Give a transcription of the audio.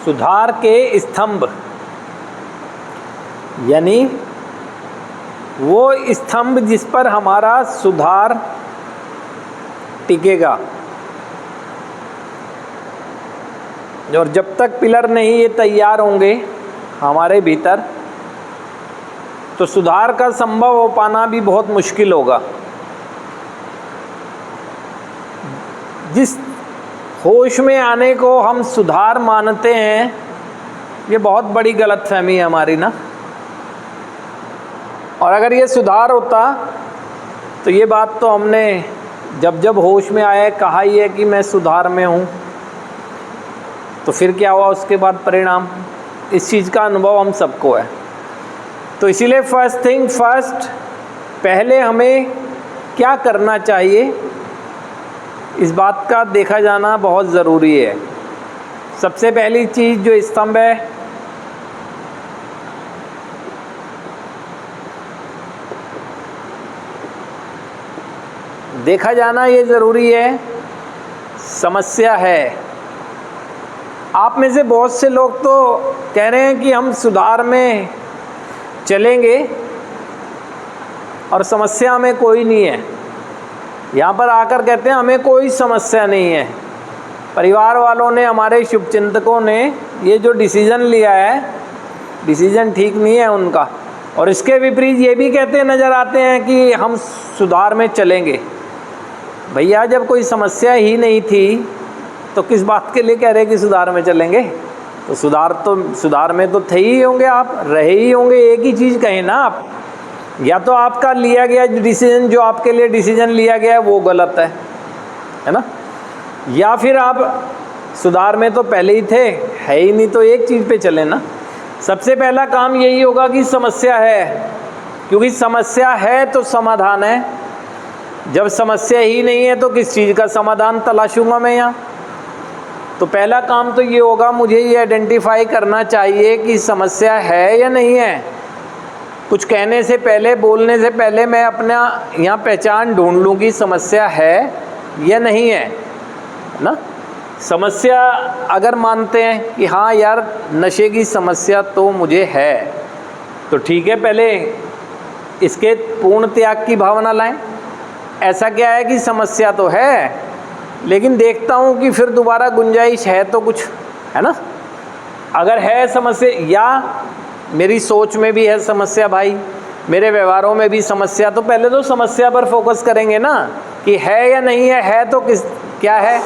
सुधार के स्तंभ, यानी वो स्तंभ जिस पर हमारा सुधार टिकेगा। और जब तक पिलर नहीं ये तैयार होंगे हमारे भीतर, तो सुधार का संभव हो पाना भी बहुत मुश्किल होगा। जिस होश में आने को हम सुधार मानते हैं, ये बहुत बड़ी गलतफहमी है हमारी ना। और अगर ये सुधार होता तो ये बात तो हमने जब जब होश में आए कहा ही है कि मैं सुधार में हूँ, तो फिर क्या हुआ उसके बाद परिणाम? इस चीज़ का अनुभव हम सबको है। तो इसीलिए फर्स्ट थिंग फर्स्ट, पहले हमें क्या करना चाहिए इस बात का देखा जाना बहुत ज़रूरी है। सबसे पहली चीज़ जो स्तंभ है, देखा जाना ये ज़रूरी है, समस्या है। आप में से बहुत से लोग तो कह रहे हैं कि हम सुधार में चलेंगे और समस्या हमें कोई नहीं है। यहाँ पर आकर कहते हैं हमें कोई समस्या नहीं है। परिवार वालों ने, हमारे शुभचिंतकों ने ये जो डिसीज़न लिया है, डिसीज़न ठीक नहीं है उनका। और इसके विपरीत ये भी कहते नज़र आते हैं कि हम सुधार में चलेंगे। भैया जब कोई समस्या ही नहीं थी तो किस बात के लिए कह रहे कि सुधार में चलेंगे? तो सुधार में तो थे ही होंगे, आप रहे ही होंगे। एक ही चीज़ कहें ना आप, या तो आपका लिया गया डिसीजन, जो आपके लिए डिसीजन लिया गया है वो गलत है ना, या फिर आप सुधार में तो पहले ही थे, है ही नहीं, तो एक चीज़ पे चले ना। सबसे पहला काम यही होगा कि समस्या है, क्योंकि समस्या है तो समाधान है। जब समस्या ही नहीं है तो किस चीज़ का समाधान तलाशूंगा मैं यहाँ? तो पहला काम तो ये होगा, मुझे ये आइडेंटिफाई करना चाहिए कि समस्या है या नहीं है। कुछ कहने से पहले, बोलने से पहले मैं अपना यहाँ पहचान ढूंढ लूँ कि समस्या है या नहीं है ना। समस्या अगर मानते हैं कि हाँ यार नशे की समस्या तो मुझे है, तो ठीक है, पहले इसके पूर्ण त्याग की भावना लाएं। ऐसा क्या है कि समस्या तो है, लेकिन देखता हूँ कि फिर दोबारा गुंजाइश है तो कुछ, है ना। अगर है समस्या, या मेरी सोच में भी है समस्या भाई, मेरे व्यवहारों में भी समस्या, तो पहले तो समस्या पर फोकस करेंगे ना कि है या नहीं है। है तो क्या है?